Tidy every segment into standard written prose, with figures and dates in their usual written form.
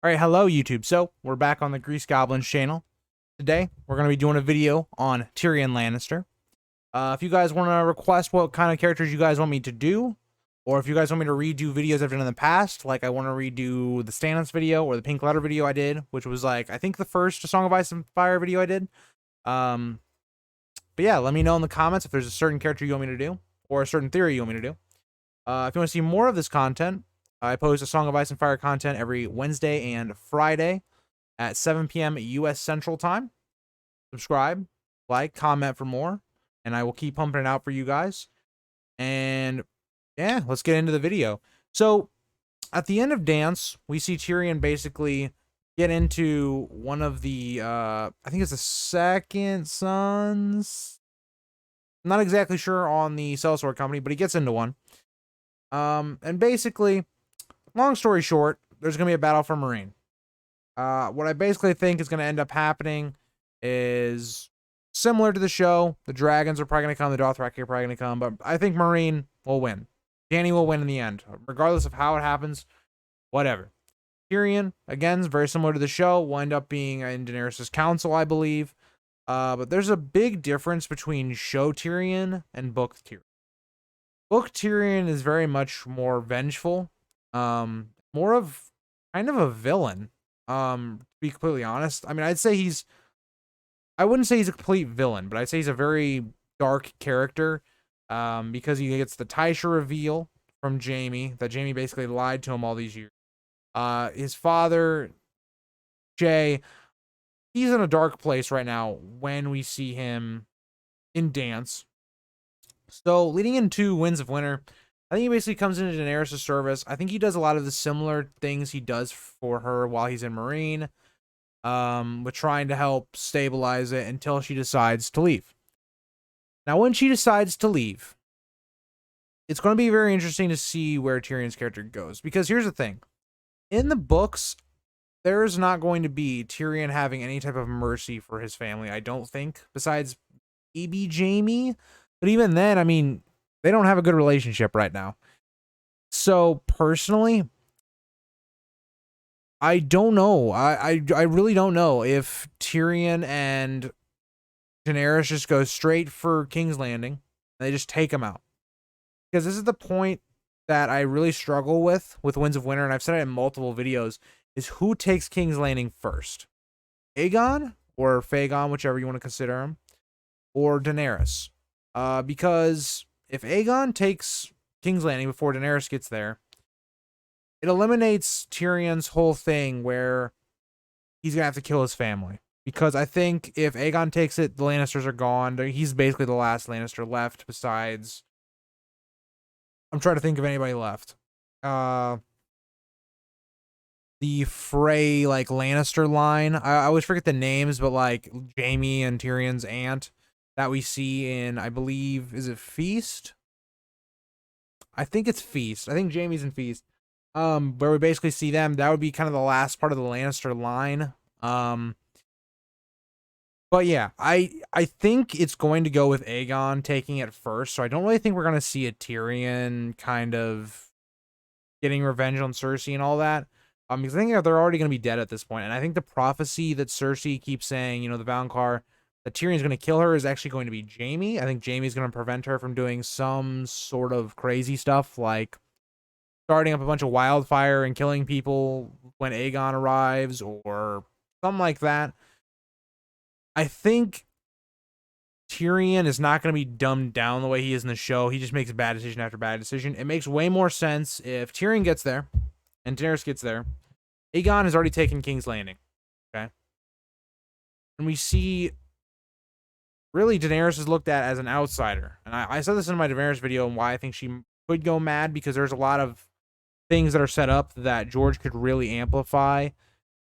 All right, hello YouTube. So we're back on the Grease Goblins channel. Today we're going to be doing a video on Tyrion Lannister. If you guys want to request what kind of characters you guys want me to do, or if you guys want me to redo videos I've done in the past, like I want to redo the Stannis video or the Pink Letter video I did, which was like I think the first Song of Ice and Fire video I did. Um, but yeah, let me know in the comments if there's a certain character you want me to do or a certain theory you want me to do. If you want to see more of this content, I post a Song of Ice and Fire content every Wednesday and Friday at 7 p.m. U.S. Central Time. Subscribe, like, comment for more, and I will keep pumping it out for you guys. And yeah, let's get into the video. So at the end of Dance, we see Tyrion basically get into one of the, I think it's the second sons. I'm not exactly sure on the sellsword company, but he gets into one. And basically, long story short, there's going to be a battle for Meereen. What I basically think is going to end up happening is similar to the show. The dragons are probably going to come. The Dothraki are probably going to come. But I think Meereen will win. Dany will win in the end. Regardless of how it happens, whatever. Tyrion, again, is very similar to the show. Will end up being in Daenerys' council, I believe. But there's a big difference between show Tyrion and book Tyrion. Book Tyrion is very much more vengeful. More of kind of a villain. To be completely honest. I mean, I wouldn't say he's a complete villain, but I'd say he's a very dark character. Because he gets the Tysha reveal from Jaime, that Jaime basically lied to him all these years. His father, Jay, he's in a dark place right now when we see him in Dance. So, leading into Winds of Winter, I think he basically comes into Daenerys' service. I think he does a lot of the similar things he does for her while he's in Meereen, with trying to help stabilize it until she decides to leave. Now, when she decides to leave, it's going to be very interesting to see where Tyrion's character goes. Because here's the thing. In the books, there's not going to be Tyrion having any type of mercy for his family, I don't think, besides maybe Jaime. But even then, I mean, they don't have a good relationship right now. So, personally, I don't know. I really don't know if Tyrion and Daenerys just go straight for King's Landing. They just take him out. Because this is the point that I really struggle with Winds of Winter, and I've said it in multiple videos, is who takes King's Landing first? Aegon or Phaegon, whichever you want to consider him, or Daenerys? Because if Aegon takes King's Landing before Daenerys gets there, it eliminates Tyrion's whole thing where he's going to have to kill his family. Because I think if Aegon takes it, the Lannisters are gone. He's basically the last Lannister left besides... I'm trying to think of anybody left. The Frey, like, Lannister line. I always forget the names, but, like, Jaime and Tyrion's aunt that we see in, I believe, is it Feast? I think it's Feast. I think Jaime's in Feast. Where we basically see them. That would be kind of the last part of the Lannister line. But yeah, I think it's going to go with Aegon taking it first. So I don't really think we're going to see a Tyrion kind of getting revenge on Cersei and all that. Because I think they're already going to be dead at this point. And I think the prophecy that Cersei keeps saying, you know, the Valonqar, that Tyrion's going to kill her is actually going to be Jaime. I think Jaime's going to prevent her from doing some sort of crazy stuff, like starting up a bunch of wildfire and killing people when Aegon arrives or something like that. I think Tyrion is not going to be dumbed down the way he is in the show. He just makes bad decision after bad decision. It makes way more sense if Tyrion gets there and Daenerys gets there. Aegon has already taken King's Landing. Okay. And we see really Daenerys is looked at as an outsider. And I said this in my Daenerys video and why I think she could go mad, because there's a lot of things that are set up that George could really amplify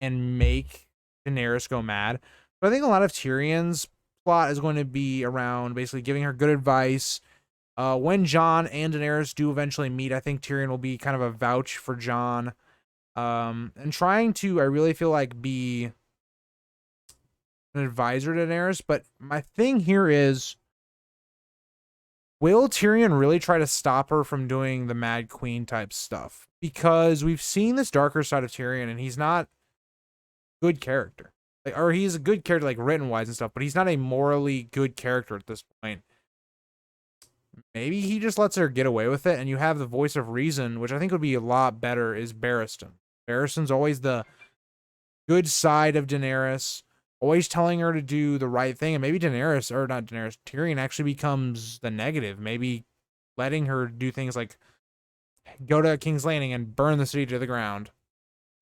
and make Daenerys go mad. But I think a lot of Tyrion's plot is going to be around basically giving her good advice. When Jon and Daenerys do eventually meet, I think Tyrion will be kind of a vouch for Jon. And trying to, I really feel like, be an advisor to Daenerys. But my thing here is, will Tyrion really try to stop her from doing the Mad Queen type stuff? Because we've seen this darker side of Tyrion, and he's not good character. Like, or he's a good character, like written wise and stuff, but he's not a morally good character at this point. Maybe he just lets her get away with it, and you have the voice of reason, which I think would be a lot better, is Barristan. Barristan's always the good side of Daenerys, always telling her to do the right thing, and maybe Daenerys, or not Daenerys, Tyrion actually becomes the negative, maybe letting her do things like go to King's Landing and burn the city to the ground.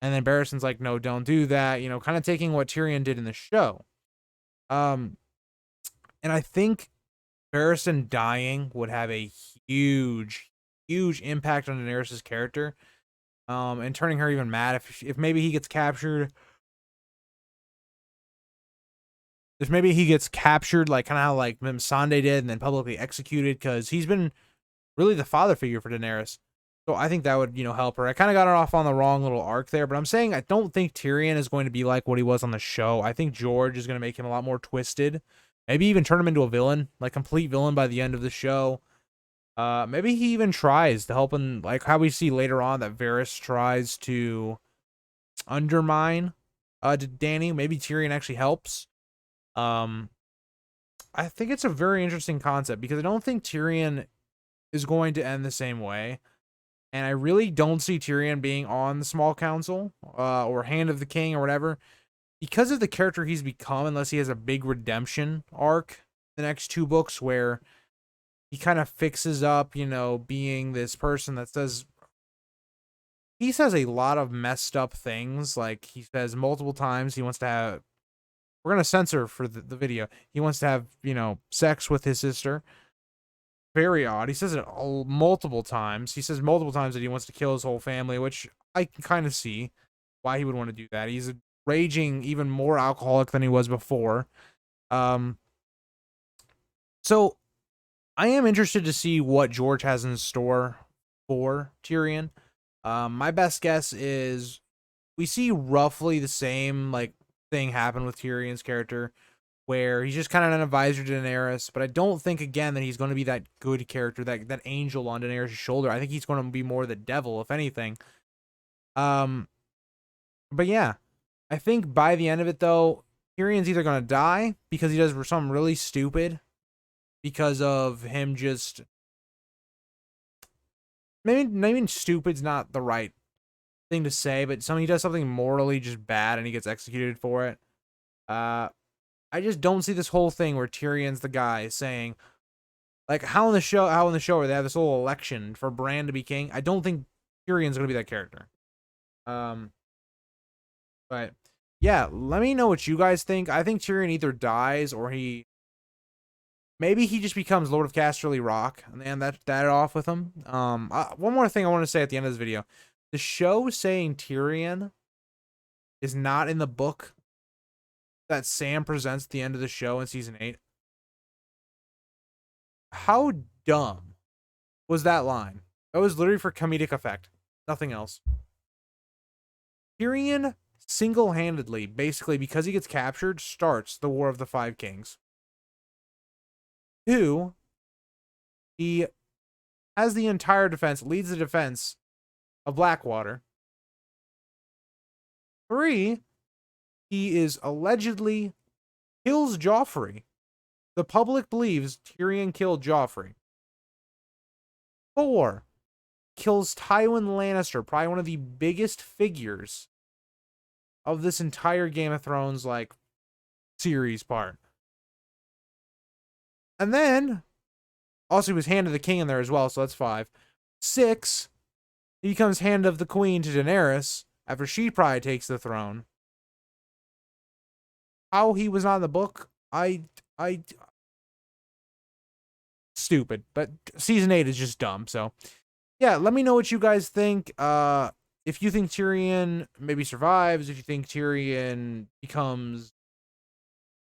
And then Barristan's like, no, don't do that, you know, kind of taking what Tyrion did in the show. And I think Barristan dying would have a huge, huge impact on Daenerys' character, and turning her even mad if maybe he gets captured. If maybe he gets captured, like kind of how like Missandei did, and then publicly executed, because he's been really the father figure for Daenerys. So I think that would, you know, help her. I kind of got her off on the wrong little arc there, but I'm saying I don't think Tyrion is going to be like what he was on the show. I think George is going to make him a lot more twisted. Maybe even turn him into a villain, like complete villain by the end of the show. Maybe he even tries to help him, like how we see later on that Varys tries to undermine Dany. Maybe Tyrion actually helps. I think it's a very interesting concept because I don't think Tyrion is going to end the same way. And I really don't see Tyrion being on the Small Council or Hand of the King or whatever because of the character he's become, unless he has a big redemption arc the next 2 books where he kind of fixes up, you know, being this person that says, he says a lot of messed up things. Like he says multiple times he wants to have, we're going to censor for the video, he wants to have, you know, sex with his sister. Very odd. He says it multiple times. He says multiple times that he wants to kill his whole family, which I can kind of see why he would want to do that. He's a raging, even more alcoholic than he was before. So I am interested to see what George has in store for Tyrion. My best guess is we see roughly the same like thing happen with Tyrion's character, where he's just kind of an advisor to Daenerys, but I don't think, again, that he's going to be that good character, that angel on Daenerys' shoulder. I think he's going to be more the devil, if anything. But yeah, I think by the end of it, though, Tyrion's either going to die because he does something really stupid, because of him just... Maybe stupid's not the right thing to say, but he does something morally just bad and he gets executed for it. I just don't see this whole thing where Tyrion's the guy saying, like how in the show where they have this whole election for Bran to be king. I don't think Tyrion's gonna be that character. But yeah, let me know what you guys think. I think Tyrion either dies or maybe he just becomes Lord of Casterly Rock and that off with him. One more thing I want to say at the end of this video: the show saying Tyrion is not in the book that Sam presents at the end of the show in season 8. How dumb was that line? That was literally for comedic effect. Nothing else. Tyrion single-handedly, basically because he gets captured, starts the War of the Five Kings. 2, he has the entire defense, leads the defense of Blackwater. 3, he is allegedly kills Joffrey. The public believes Tyrion killed Joffrey. 4, kills Tywin Lannister, probably one of the biggest figures of this entire Game of Thrones like series part. And then also he was Hand of the King in there as well, so that's 5. 6, he becomes Hand of the Queen to Daenerys after she probably takes the throne. How he was not in the book, stupid. But season 8 is just dumb. So yeah, let me know what you guys think. If you think Tyrion maybe survives, if you think Tyrion becomes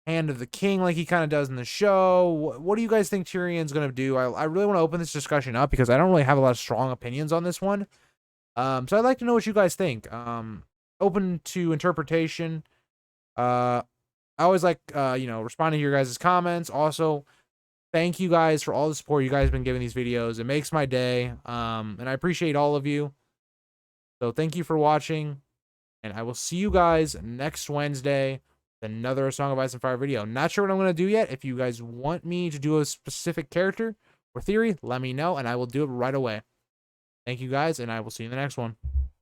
Hand of the King like he kind of does in the show, what do you guys think Tyrion's gonna do? I really want to open this discussion up because I don't really have a lot of strong opinions on this one. So I'd like to know what you guys think. Open to interpretation. I always like, responding to your guys' comments. Also, thank you guys for all the support you guys have been giving these videos. It makes my day. And I appreciate all of you. So thank you for watching. And I will see you guys next Wednesday with another Song of Ice and Fire video. Not sure what I'm going to do yet. If you guys want me to do a specific character or theory, let me know, and I will do it right away. Thank you guys, and I will see you in the next one.